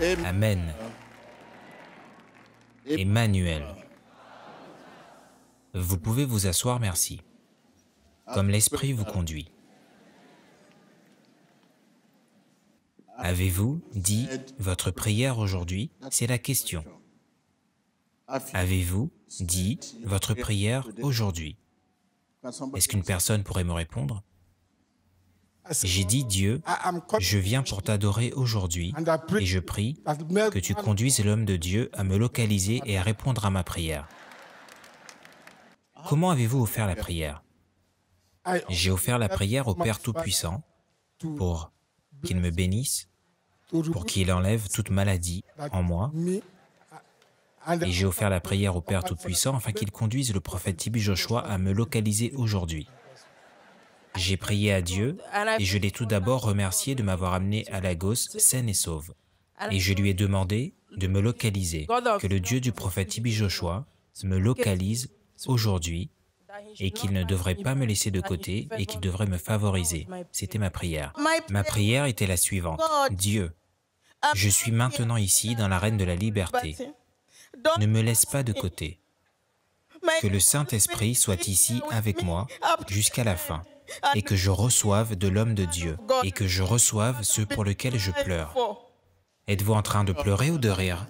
Amen. Emmanuel. Vous pouvez vous asseoir, merci. Comme l'Esprit vous conduit. Avez-vous dit votre prière aujourd'hui? C'est la question. Avez-vous dit votre prière aujourd'hui? Est-ce qu'une personne pourrait me répondre? J'ai dit, Dieu, je viens pour t'adorer aujourd'hui et je prie que tu conduises l'homme de Dieu à me localiser et à répondre à ma prière. Comment avez-vous offert la prière? J'ai offert la prière au Père Tout-Puissant pour qu'il me bénisse, pour qu'il enlève toute maladie en moi. Et j'ai offert la prière au Père Tout-Puissant afin qu'il conduise le prophète Tibi Joshua à me localiser aujourd'hui. J'ai prié à Dieu et je l'ai tout d'abord remercié de m'avoir amené à Lagos saine et sauve. Et je lui ai demandé de me localiser, que le Dieu du prophète Tibi Joshua me localise aujourd'hui et qu'il ne devrait pas me laisser de côté et qu'il devrait me favoriser. C'était ma prière. Ma prière était la suivante. Dieu, je suis maintenant ici dans l'arène de la liberté. Ne me laisse pas de côté. Que le Saint-Esprit soit ici avec moi jusqu'à la fin et que je reçoive de l'homme de Dieu et que je reçoive ceux pour lesquels je pleure. Êtes-vous en train de pleurer ou de rire?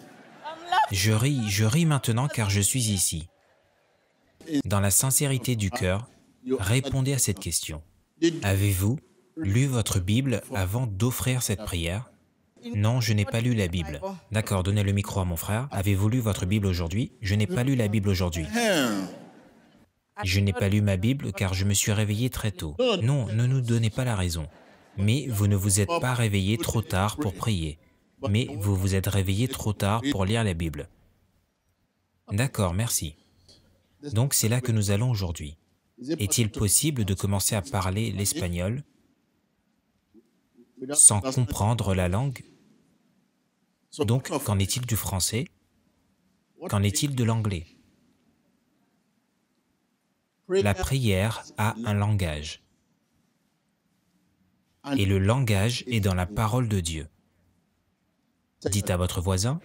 Je ris maintenant car je suis ici. Dans la sincérité du cœur, répondez à cette question. Avez-vous lu votre Bible avant d'offrir cette prière? Non, je n'ai pas lu la Bible. D'accord, donnez le micro à mon frère. Avez-vous lu votre Bible aujourd'hui? Je n'ai pas lu la Bible aujourd'hui. Je n'ai pas lu ma Bible car je me suis réveillé très tôt. Non, ne nous donnez pas la raison. Mais vous ne vous êtes pas réveillé trop tard pour prier. Mais vous vous êtes réveillé trop tard pour lire la Bible. D'accord, merci. Donc c'est là que nous allons aujourd'hui. Est-il possible de commencer à parler l'espagnol sans comprendre la langue? Donc, qu'en est-il du français? Qu'en est-il de l'anglais? La prière a un langage. Et le langage est dans la parole de Dieu. Dites à votre voisin,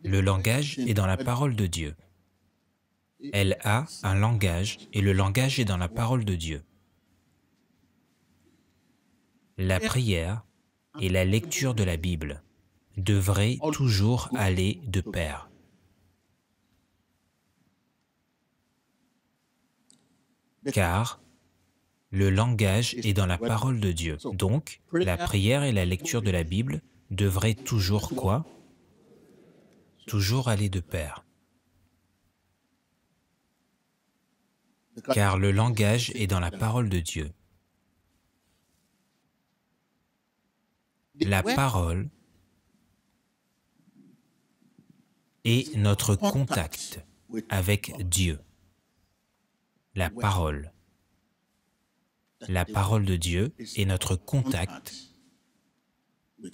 le langage est dans la parole de Dieu. Elle a un langage et le langage est dans la parole de Dieu. La prière et la lecture de la Bible devraient toujours aller de pair. Car le langage est dans la parole de Dieu. Donc, la prière et la lecture de la Bible devraient toujours quoi? Toujours aller de pair. Car le langage est dans la parole de Dieu. La parole est notre contact avec Dieu. La parole de Dieu est notre contact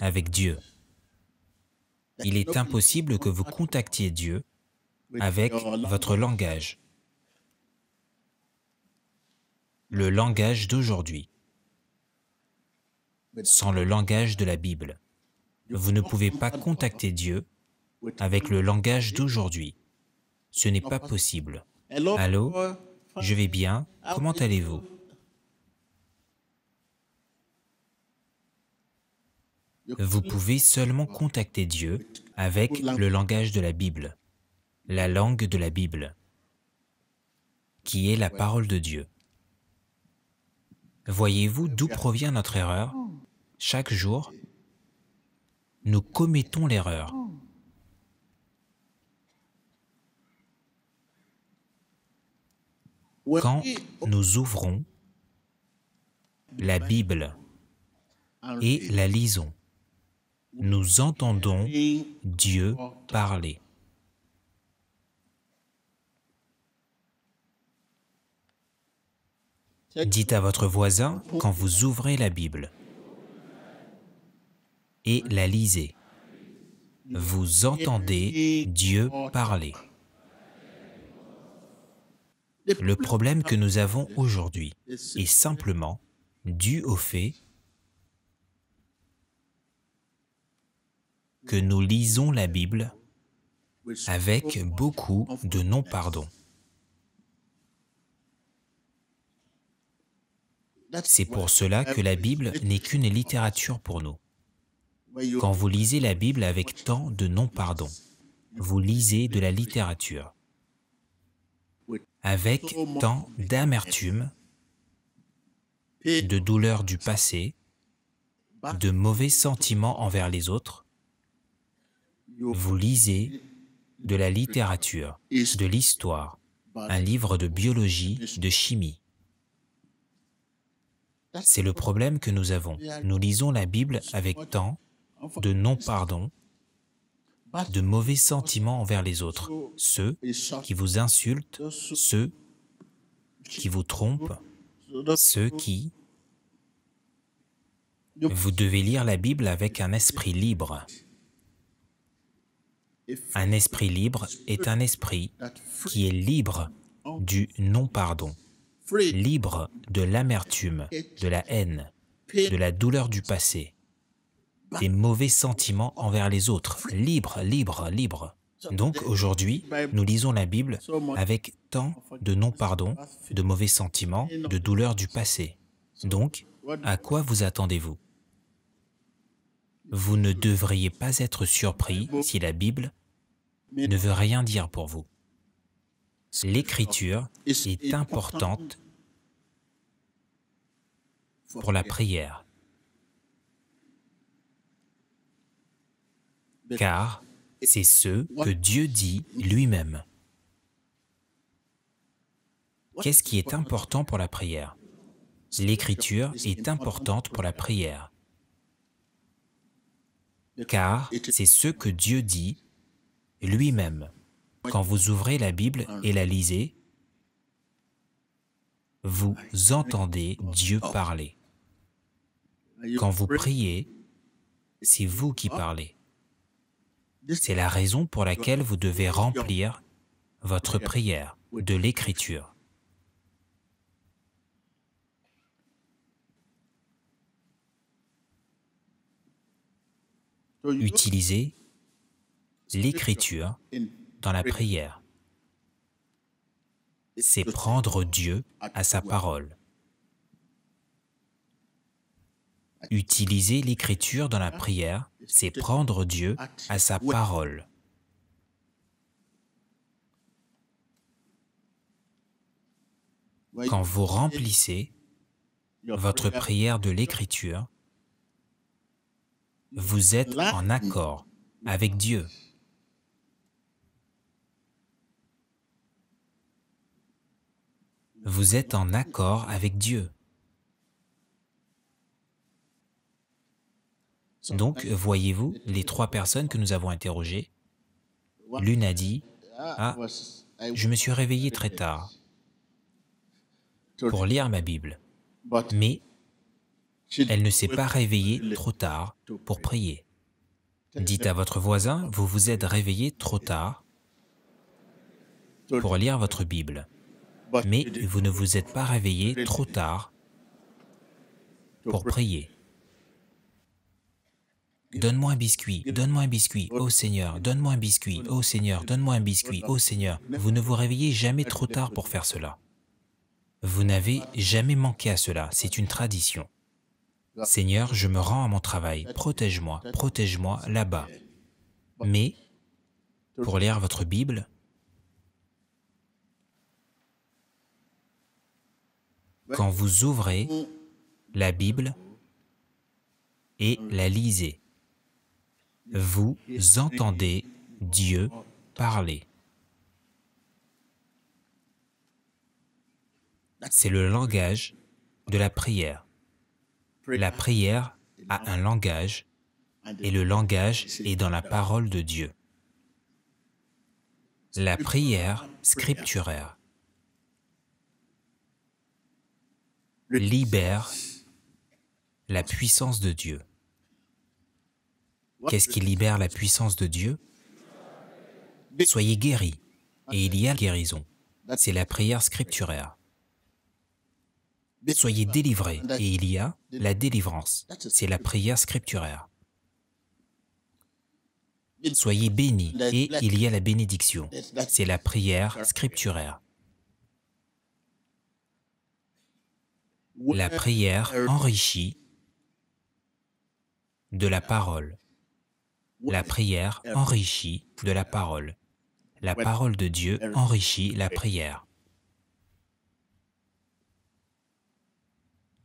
avec Dieu. Il est impossible que vous contactiez Dieu avec votre langage, le langage d'aujourd'hui, sans le langage de la Bible. Vous ne pouvez pas contacter Dieu avec le langage d'aujourd'hui. Ce n'est pas possible. Allô? Je vais bien. Comment allez-vous? Vous pouvez seulement contacter Dieu avec le langage de la Bible, la langue de la Bible, qui est la parole de Dieu. Voyez-vous d'où provient notre erreur? Chaque jour, nous commettons l'erreur. Quand nous ouvrons la Bible et la lisons, nous entendons Dieu parler. Dites à votre voisin quand vous ouvrez la Bible et la lisez, vous entendez Dieu parler. Le problème que nous avons aujourd'hui est simplement dû au fait que nous lisons la Bible avec beaucoup de non-pardon. C'est pour cela que la Bible n'est qu'une littérature pour nous. Quand vous lisez la Bible avec tant de non-pardon, vous lisez de la littérature. Avec tant d'amertume, de douleur du passé, de mauvais sentiments envers les autres, vous lisez de la littérature, de l'histoire, un livre de biologie, de chimie. C'est le problème que nous avons. Nous lisons la Bible avec tant de non-pardon, de mauvais sentiments envers les autres, ceux qui vous insultent, ceux qui vous trompent, ceux qui... Vous devez lire la Bible avec un esprit libre. Un esprit libre est un esprit qui est libre du non-pardon, libre de l'amertume, de la haine, de la douleur du passé, des mauvais sentiments envers les autres, libre, libre, libre. Donc aujourd'hui, nous lisons la Bible avec tant de non-pardon, de mauvais sentiments, de douleur du passé. Donc, à quoi vous attendez-vous? Vous ne devriez pas être surpris si la Bible ne veut rien dire pour vous. L'écriture est importante pour la prière, car c'est ce que Dieu dit lui-même. Qu'est-ce qui est important pour la prière? L'écriture est importante pour la prière, car c'est ce que Dieu dit lui-même. Quand vous ouvrez la Bible et la lisez, vous entendez Dieu parler. Quand vous priez, c'est vous qui parlez. C'est la raison pour laquelle vous devez remplir votre prière de l'écriture. Utilisez l'écriture dans la prière. C'est prendre Dieu à sa parole. Utiliser l'écriture dans la prière, c'est prendre Dieu à sa parole. Quand vous remplissez votre prière de l'écriture, vous êtes en accord avec Dieu. Vous êtes en accord avec Dieu. Donc, voyez-vous, les 3 personnes que nous avons interrogées, l'une a dit, « Ah, je me suis réveillé très tard pour lire ma Bible, mais elle ne s'est pas réveillée trop tard pour prier. » Dites à votre voisin, vous vous êtes réveillé trop tard pour lire votre Bible, mais vous ne vous êtes pas réveillé trop tard pour prier. Donne-moi un biscuit, ô Seigneur, donne-moi un biscuit, ô Seigneur, donne-moi un biscuit, ô Seigneur. Vous ne vous réveillez jamais trop tard pour faire cela. Vous n'avez jamais manqué à cela, c'est une tradition. Seigneur, je me rends à mon travail, protège-moi là-bas. Mais, pour lire votre Bible, quand vous ouvrez la Bible et la lisez, vous entendez Dieu parler. C'est le langage de la prière. La prière a un langage, et le langage est dans la parole de Dieu. La prière scripturaire libère la puissance de Dieu. Qu'est-ce qui libère la puissance de Dieu? Soyez guéris, et il y a guérison. C'est la prière scripturaire. Soyez délivrés, et il y a la délivrance. C'est la prière scripturaire. Soyez bénis. Et il y a la bénédiction. C'est la prière scripturaire. La prière enrichie de la parole. La prière enrichit de la parole. La parole de Dieu enrichit la prière.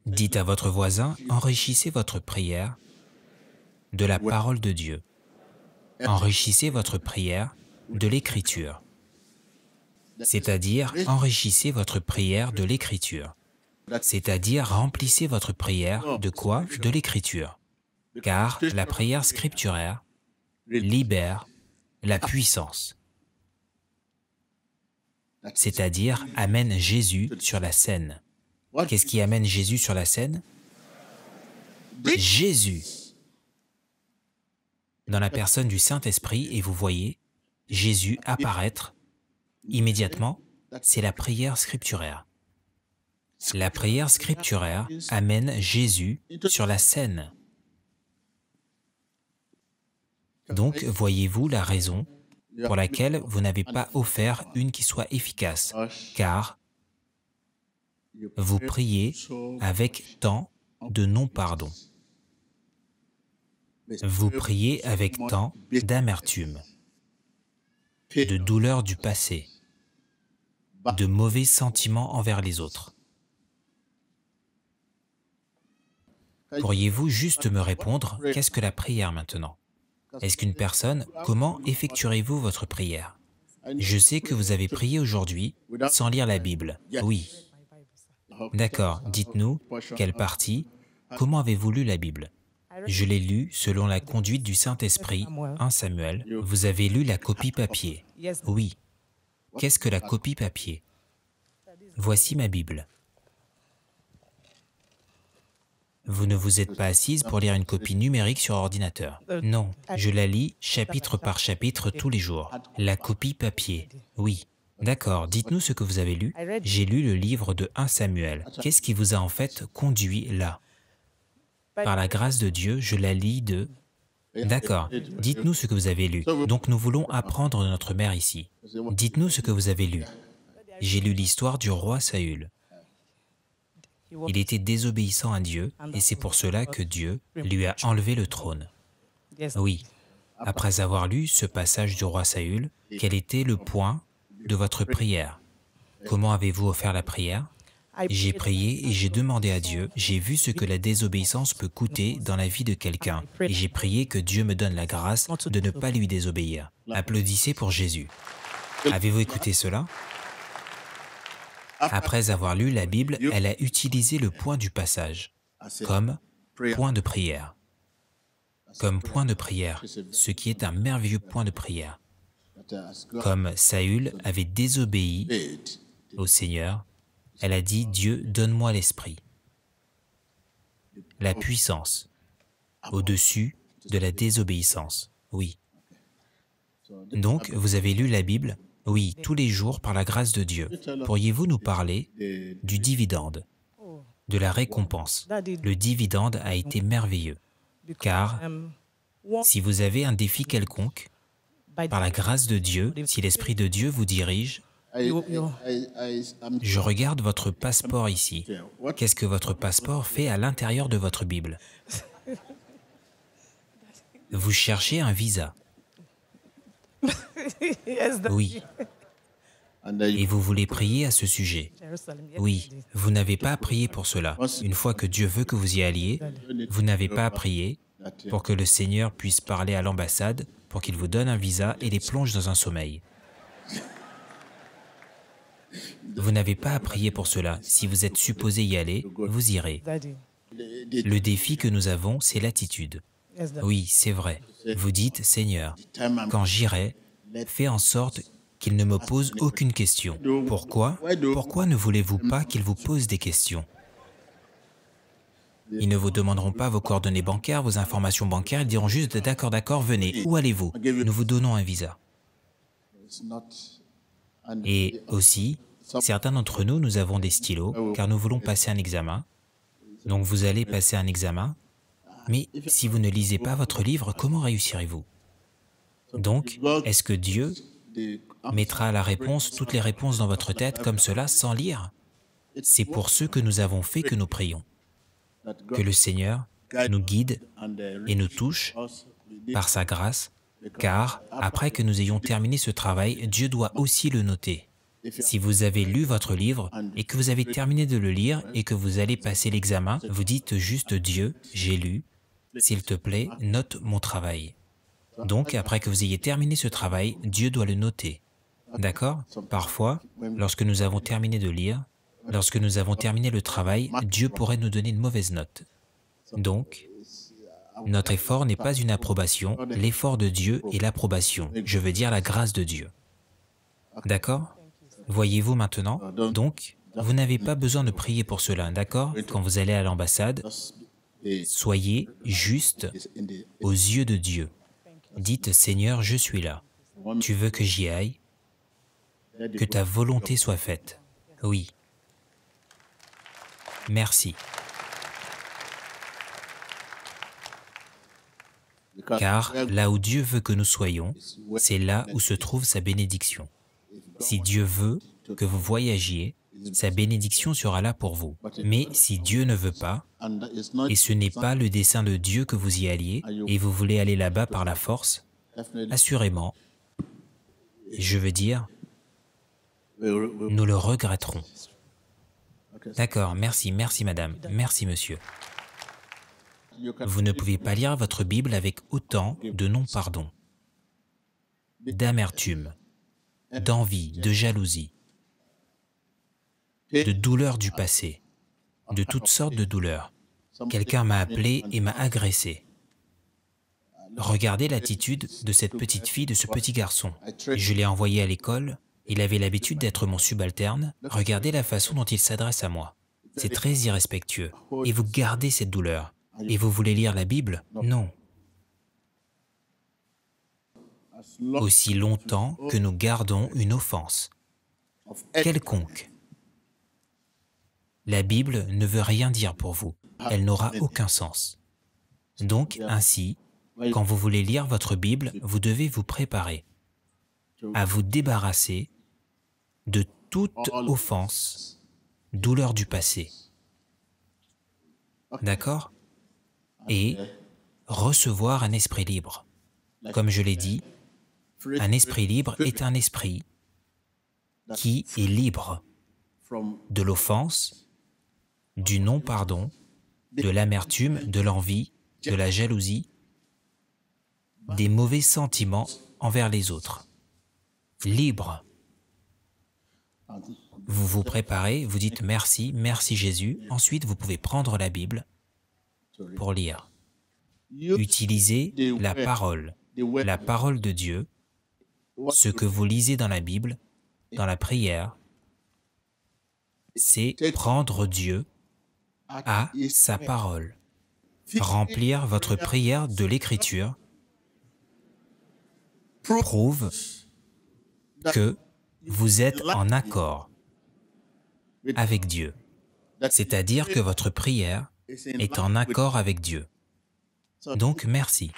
Dites à votre voisin, enrichissez votre prière de la parole de Dieu. Enrichissez votre prière de l'Écriture. C'est-à-dire, enrichissez votre prière de l'Écriture. C'est-à-dire, remplissez votre prière de quoi? De l'Écriture. Car la prière scripturaire libère la puissance. C'est-à-dire, amène Jésus sur la scène. Qu'est-ce qui amène Jésus sur la scène? Jésus, dans la personne du Saint-Esprit, et vous voyez Jésus apparaître immédiatement, c'est la prière scripturaire. La prière scripturaire amène Jésus sur la scène. Donc, voyez-vous la raison pour laquelle vous n'avez pas offert une qui soit efficace, car vous priez avec tant de non-pardon. Vous priez avec tant d'amertume, de douleur du passé, de mauvais sentiments envers les autres. Pourriez-vous juste me répondre, qu'est-ce que la prière maintenant? Est-ce qu'une personne, comment effectuerez-vous votre prière? Je sais que vous avez prié aujourd'hui sans lire la Bible. Oui. D'accord, dites-nous, quelle partie, comment avez-vous lu la Bible? Je l'ai lu selon la conduite du Saint-Esprit, 1 Samuel. Vous avez lu la copie papier. Oui. Qu'est-ce que la copie papier? Voici ma Bible. Vous ne vous êtes pas assise pour lire une copie numérique sur ordinateur. Non, je la lis chapitre par chapitre tous les jours. La copie papier, oui. D'accord, dites-nous ce que vous avez lu. J'ai lu le livre de 1 Samuel. Qu'est-ce qui vous a en fait conduit là? Par la grâce de Dieu, je la lis de... D'accord, dites-nous ce que vous avez lu. Donc nous voulons apprendre de notre mère ici. Dites-nous ce que vous avez lu. J'ai lu l'histoire du roi Saül. Il était désobéissant à Dieu, et c'est pour cela que Dieu lui a enlevé le trône. Oui. Après avoir lu ce passage du roi Saül, quel était le point de votre prière? Comment avez-vous offert la prière? J'ai prié et j'ai demandé à Dieu, j'ai vu ce que la désobéissance peut coûter dans la vie de quelqu'un, et j'ai prié que Dieu me donne la grâce de ne pas lui désobéir. Applaudissez pour Jésus. Avez-vous écouté cela? Après avoir lu la Bible, elle a utilisé le point du passage comme point de prière. Comme point de prière, ce qui est un merveilleux point de prière. Comme Saül avait désobéi au Seigneur, elle a dit, Dieu, donne-moi l'esprit, la puissance, au-dessus de la désobéissance. Oui. Donc, vous avez lu la Bible? Oui, tous les jours par la grâce de Dieu. Pourriez-vous nous parler du dividende, de la récompense? Le dividende a été merveilleux, car si vous avez un défi quelconque, par la grâce de Dieu, si l'Esprit de Dieu vous dirige, je regarde votre passeport ici. Qu'est-ce que votre passeport fait à l'intérieur de votre Bible? Vous cherchez un visa. Oui. Et vous voulez prier à ce sujet? Oui. Vous n'avez pas à prier pour cela. Une fois que Dieu veut que vous y alliez, vous n'avez pas à prier pour que le Seigneur puisse parler à l'ambassade, pour qu'il vous donne un visa et les plonge dans un sommeil. Vous n'avez pas à prier pour cela. Si vous êtes supposé y aller, vous irez. Le défi que nous avons, c'est l'attitude. Oui, c'est vrai. Vous dites, Seigneur, quand j'irai, fais en sorte qu'il ne me pose aucune question. Pourquoi? Pourquoi ne voulez-vous pas qu'il vous pose des questions? Ils ne vous demanderont pas vos coordonnées bancaires, vos informations bancaires, ils diront juste, d'accord, d'accord, venez. Où allez-vous? Nous vous donnons un visa. Et aussi, certains d'entre nous, nous avons des stylos, car nous voulons passer un examen. Donc vous allez passer un examen. Mais si vous ne lisez pas votre livre, comment réussirez-vous? Donc, est-ce que Dieu mettra la réponse, toutes les réponses dans votre tête comme cela sans lire? C'est pour ce que nous avons fait que nous prions. Que le Seigneur nous guide et nous touche par sa grâce, car après que nous ayons terminé ce travail, Dieu doit aussi le noter. Si vous avez lu votre livre et que vous avez terminé de le lire et que vous allez passer l'examen, vous dites juste « Dieu, j'ai lu, s'il te plaît, note mon travail ». Donc, après que vous ayez terminé ce travail, Dieu doit le noter. D'accord? Parfois, lorsque nous avons terminé de lire, lorsque nous avons terminé le travail, Dieu pourrait nous donner une mauvaise note. Donc, notre effort n'est pas une approbation, l'effort de Dieu est l'approbation, je veux dire la grâce de Dieu. D'accord? Voyez-vous maintenant? Donc, vous n'avez pas besoin de prier pour cela, d'accord? Quand vous allez à l'ambassade, soyez juste aux yeux de Dieu. Dites, Seigneur, je suis là. Tu veux que j'y aille? Que ta volonté soit faite. Oui. Merci. Car là où Dieu veut que nous soyons, c'est là où se trouve sa bénédiction. Si Dieu veut que vous voyagiez, sa bénédiction sera là pour vous. Mais si Dieu ne veut pas, et ce n'est pas le dessein de Dieu que vous y alliez, et vous voulez aller là-bas par la force, assurément, je veux dire, nous le regretterons. D'accord, merci, merci madame, merci monsieur. Vous ne pouvez pas lire votre Bible avec autant de non-pardon, d'amertume, d'envie, de jalousie, de douleur du passé, de toutes sortes de douleurs. Quelqu'un m'a appelé et m'a agressé. Regardez l'attitude de cette petite fille, de ce petit garçon. Je l'ai envoyé à l'école, il avait l'habitude d'être mon subalterne. Regardez la façon dont il s'adresse à moi. C'est très irrespectueux. Et vous gardez cette douleur. Et vous voulez lire la Bible? Non. Aussi longtemps que nous gardons une offense quelconque, la Bible ne veut rien dire pour vous. Elle n'aura aucun sens. Donc, ainsi, quand vous voulez lire votre Bible, vous devez vous préparer à vous débarrasser de toute offense, douleur du passé. D'accord? Et recevoir un esprit libre. Comme je l'ai dit, un esprit libre est un esprit qui est libre de l'offense, du non-pardon, de l'amertume, de l'envie, de la jalousie, des mauvais sentiments envers les autres. Libre. Vous vous préparez, vous dites merci, merci Jésus. Ensuite, vous pouvez prendre la Bible pour lire. Utilisez la parole de Dieu, ce que vous lisez dans la Bible, dans la prière, c'est prendre Dieu à sa parole. Remplir votre prière de l'Écriture prouve que vous êtes en accord avec Dieu. C'est-à-dire que votre prière est en accord avec Dieu. Donc, merci.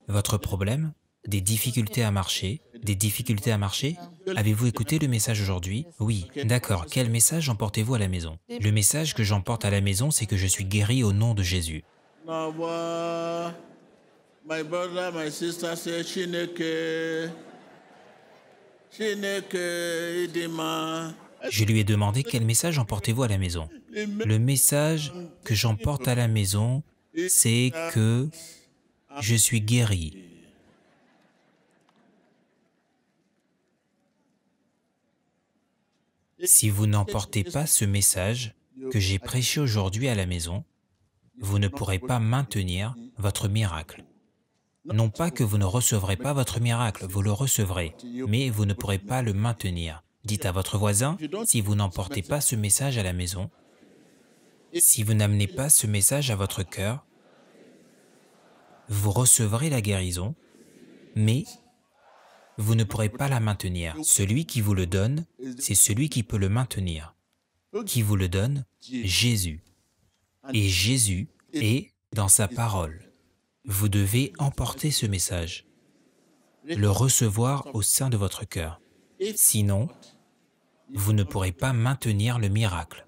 Votre problème? Des difficultés à marcher? Des difficultés à marcher? Avez-vous écouté le message aujourd'hui? Oui. D'accord. Quel message emportez-vous à la maison? Le message que j'emporte à la maison, c'est que je suis guéri au nom de Jésus. Je lui ai demandé quel message emportez-vous à la maison. Le message que j'emporte à la maison, c'est que je suis guéri. Si vous n'emportez pas ce message que j'ai prêché aujourd'hui à la maison, vous ne pourrez pas maintenir votre miracle. Non pas que vous ne recevrez pas votre miracle, vous le recevrez, mais vous ne pourrez pas le maintenir. Dites à votre voisin, si vous n'emportez pas ce message à la maison, si vous n'amenez pas ce message à votre cœur, vous recevrez la guérison, mais vous ne pourrez pas la maintenir. Celui qui vous le donne, c'est celui qui peut le maintenir. Qui vous le donne? Jésus. Et Jésus est dans sa parole. Vous devez emporter ce message, le recevoir au sein de votre cœur. Sinon, vous ne pourrez pas maintenir le miracle.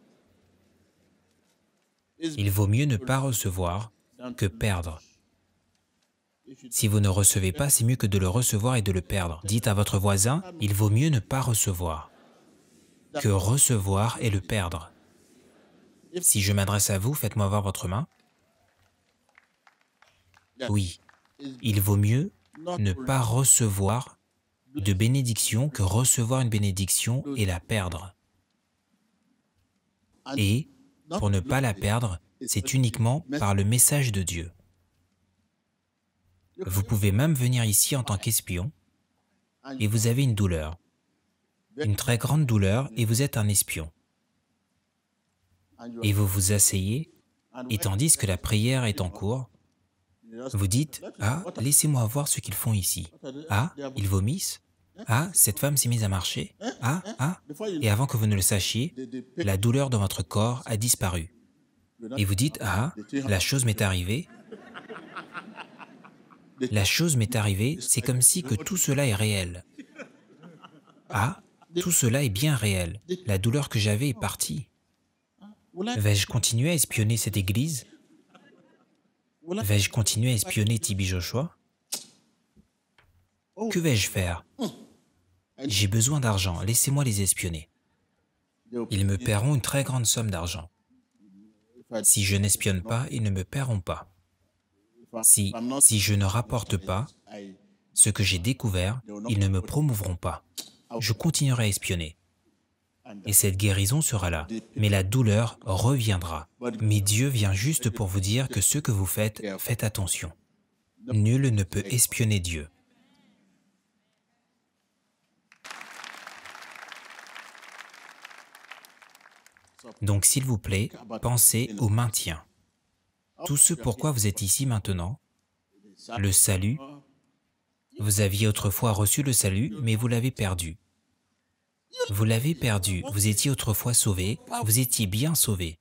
Il vaut mieux ne pas recevoir que perdre. Si vous ne recevez pas, c'est mieux que de le recevoir et de le perdre. Dites à votre voisin, il vaut mieux ne pas recevoir que recevoir et le perdre. Si je m'adresse à vous, faites-moi voir votre main. Oui, il vaut mieux ne pas recevoir de bénédiction que recevoir une bénédiction et la perdre. Et, pour ne pas la perdre, c'est uniquement par le message de Dieu. Vous pouvez même venir ici en tant qu'espion et vous avez une douleur, une très grande douleur et vous êtes un espion. Et vous vous asseyez et tandis que la prière est en cours, vous dites, « Ah, laissez-moi voir ce qu'ils font ici. Ah, ils vomissent. Ah, cette femme s'est mise à marcher. Ah, ah. » Et avant que vous ne le sachiez, la douleur dans votre corps a disparu. Et vous dites, « Ah, la chose m'est arrivée. La chose m'est arrivée, c'est comme si que tout cela est réel. Ah, tout cela est bien réel. La douleur que j'avais est partie. Vais-je continuer à espionner cette église? Vais-je continuer à espionner Tibi Joshua? Que vais-je faire? J'ai besoin d'argent, laissez-moi les espionner. Ils me paieront une très grande somme d'argent. Si je n'espionne pas, ils ne me paieront pas. Si je ne rapporte pas ce que j'ai découvert, ils ne me promouvront pas. Je continuerai à espionner. Et cette guérison sera là. Mais la douleur reviendra. Mais Dieu vient juste pour vous dire que ce que vous faites, faites attention. Nul ne peut espionner Dieu. Donc, s'il vous plaît, pensez au maintien. Tout ce pourquoi vous êtes ici maintenant, le salut, vous aviez autrefois reçu le salut, mais vous l'avez perdu. Vous l'avez perdu, vous étiez autrefois sauvé, vous étiez bien sauvé.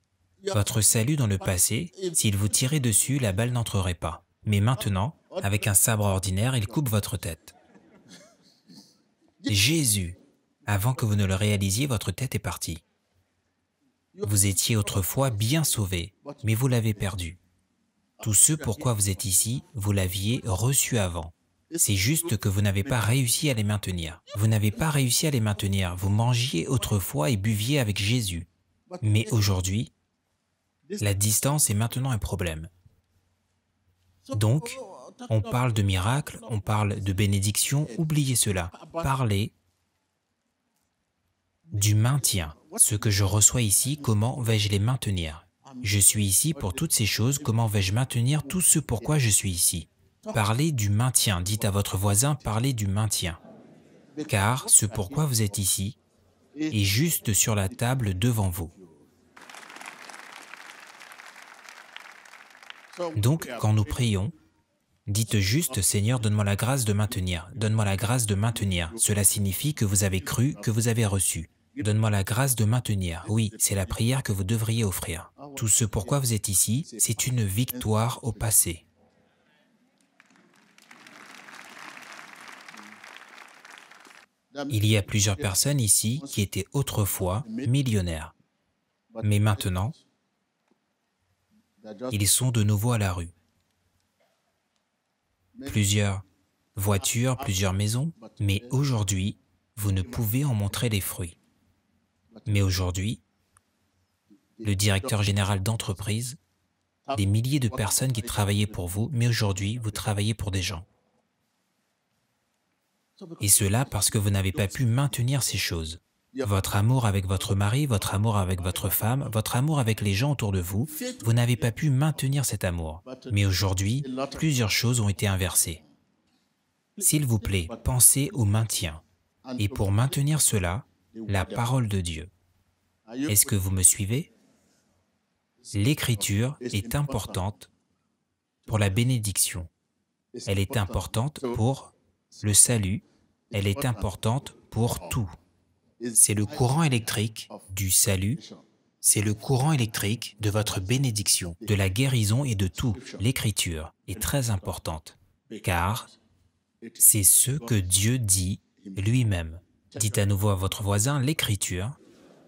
Votre salut dans le passé, s'il vous tirait dessus, la balle n'entrerait pas. Mais maintenant, avec un sabre ordinaire, il coupe votre tête. Jésus, avant que vous ne le réalisiez, votre tête est partie. Vous étiez autrefois bien sauvé, mais vous l'avez perdu. Tout ce pourquoi vous êtes ici, vous l'aviez reçu avant. C'est juste que vous n'avez pas réussi à les maintenir. Vous n'avez pas réussi à les maintenir. Vous mangiez autrefois et buviez avec Jésus. Mais aujourd'hui, la distance est maintenant un problème. Donc, on parle de miracles, on parle de bénédiction, oubliez cela. Parlez du maintien. Ce que je reçois ici, comment vais-je les maintenir? Je suis ici pour toutes ces choses, comment vais-je maintenir tout ce pourquoi je suis ici? Parlez du maintien, dites à votre voisin, parlez du maintien. Car ce pourquoi vous êtes ici est juste sur la table devant vous. Donc, quand nous prions, dites juste, Seigneur, donne-moi la grâce de maintenir, donne-moi la grâce de maintenir. Cela signifie que vous avez cru, que vous avez reçu. Donne-moi la grâce de maintenir. Oui, c'est la prière que vous devriez offrir. Tout ce pourquoi vous êtes ici, c'est une victoire au passé. Il y a plusieurs personnes ici qui étaient autrefois millionnaires. Mais maintenant, ils sont de nouveau à la rue. Plusieurs voitures, plusieurs maisons, mais aujourd'hui, vous ne pouvez en montrer les fruits. Mais aujourd'hui, le directeur général d'entreprise, des milliers de personnes qui travaillaient pour vous, mais aujourd'hui, vous travaillez pour des gens. Et cela parce que vous n'avez pas pu maintenir ces choses. Votre amour avec votre mari, votre amour avec votre femme, votre amour avec les gens autour de vous, vous n'avez pas pu maintenir cet amour. Mais aujourd'hui, plusieurs choses ont été inversées. S'il vous plaît, pensez au maintien. Et pour maintenir cela, la parole de Dieu. Est-ce que vous me suivez? L'Écriture est importante pour la bénédiction. Elle est importante pour le salut. Elle est importante pour tout. C'est le courant électrique du salut c'est le courant électrique de votre bénédiction, de la guérison et de tout. L'écriture est très importante, car c'est ce que Dieu dit lui-même. Dites à nouveau à votre voisin, l'écriture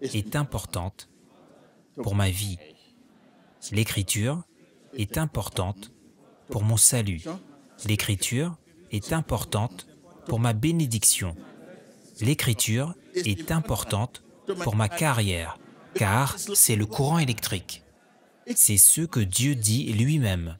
est importante pour ma vie. L'écriture est importante pour mon salut. L'écriture est importante pour ma bénédiction. L'écriture est importante pour ma carrière, car c'est le courant électrique. C'est ce que Dieu dit lui-même.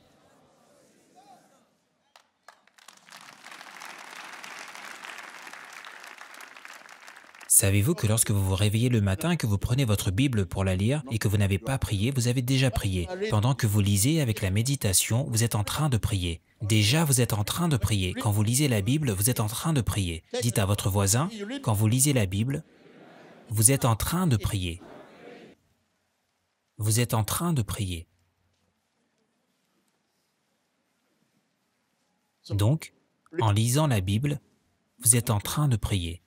Savez-vous que lorsque vous vous réveillez le matin et que vous prenez votre Bible pour la lire et que vous n'avez pas prié, vous avez déjà prié. Pendant que vous lisez avec la méditation, vous êtes en train de prier. Déjà, vous êtes en train de prier. Quand vous lisez la Bible, vous êtes en train de prier. Dites à votre voisin, quand vous lisez la Bible, vous êtes en train de prier. Vous êtes en train de prier. Donc, en lisant la Bible, vous êtes en train de prier.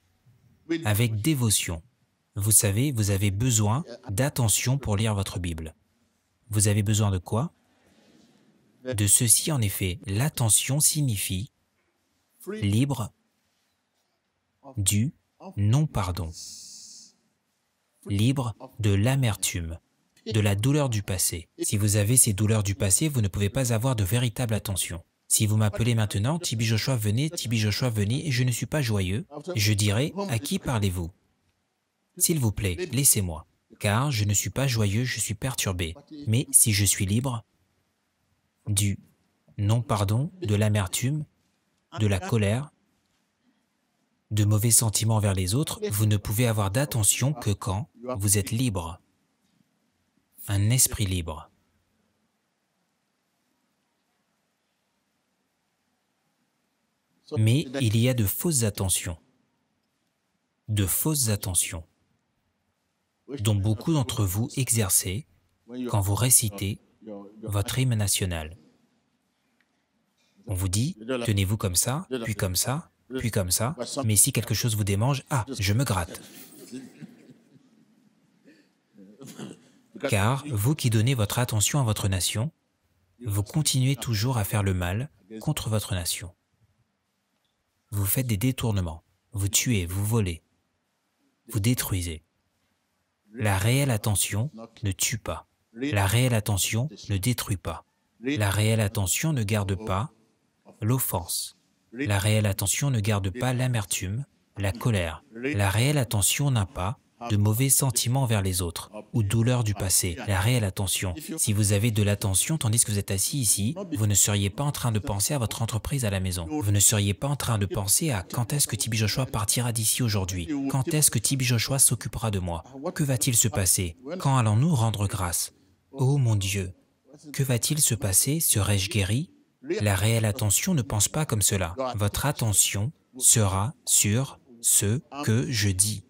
Avec dévotion. Vous savez, vous avez besoin d'attention pour lire votre Bible. Vous avez besoin de quoi? De ceci, en effet. L'attention signifie libre du non-pardon, libre de l'amertume, de la douleur du passé. Si vous avez ces douleurs du passé, vous ne pouvez pas avoir de véritable attention. Si vous m'appelez maintenant, Tibi Joshua, venez, et je ne suis pas joyeux, je dirai, à qui parlez-vous? S'il vous plaît, laissez-moi, car je ne suis pas joyeux, je suis perturbé. Mais si je suis libre du non-pardon, de l'amertume, de la colère, de mauvais sentiments envers les autres, vous ne pouvez avoir d'attention que quand vous êtes libre, un esprit libre. Mais il y a de fausses attentions, dont beaucoup d'entre vous exercez quand vous récitez votre hymne national. On vous dit, tenez-vous comme ça, puis comme ça, puis comme ça, mais si quelque chose vous démange, ah, je me gratte. Car vous qui donnez votre attention à votre nation, vous continuez toujours à faire le mal contre votre nation. Vous faites des détournements, vous tuez, vous volez, vous détruisez. La réelle attention ne tue pas. La réelle attention ne détruit pas. La réelle attention ne garde pas l'offense. La réelle attention ne garde pas l'amertume, la colère. La réelle attention n'a pas de mauvais sentiments envers les autres ou douleur du passé. La réelle attention. Si vous avez de l'attention tandis que vous êtes assis ici, vous ne seriez pas en train de penser à votre entreprise à la maison. Vous ne seriez pas en train de penser à quand est-ce que Tibi Joshua partira d'ici aujourd'hui? Quand est-ce que Tibi Joshua s'occupera de moi? Que va-t-il se passer? Quand allons-nous rendre grâce? Oh mon Dieu! Que va-t-il se passer? Serai-je guéri? La réelle attention ne pense pas comme cela. Votre attention sera sur ce que je dis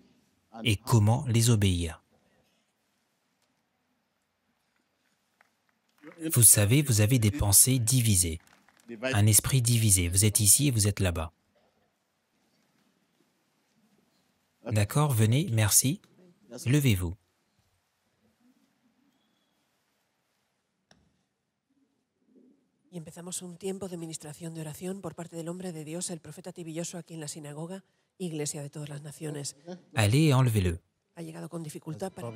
et comment les obéir. Vous savez, vous avez des pensées divisées, un esprit divisé. Vous êtes ici et vous êtes là-bas. D'accord, venez, merci. Levez-vous. Y empezamos un tiempo de ministración de oración por parte del hombre de Dios, el profeta Tibi Joshua, aquí en la sinagoga, Iglesia de todas las naciones. Allez et enlevez-le. Ha llegado con dificultad para...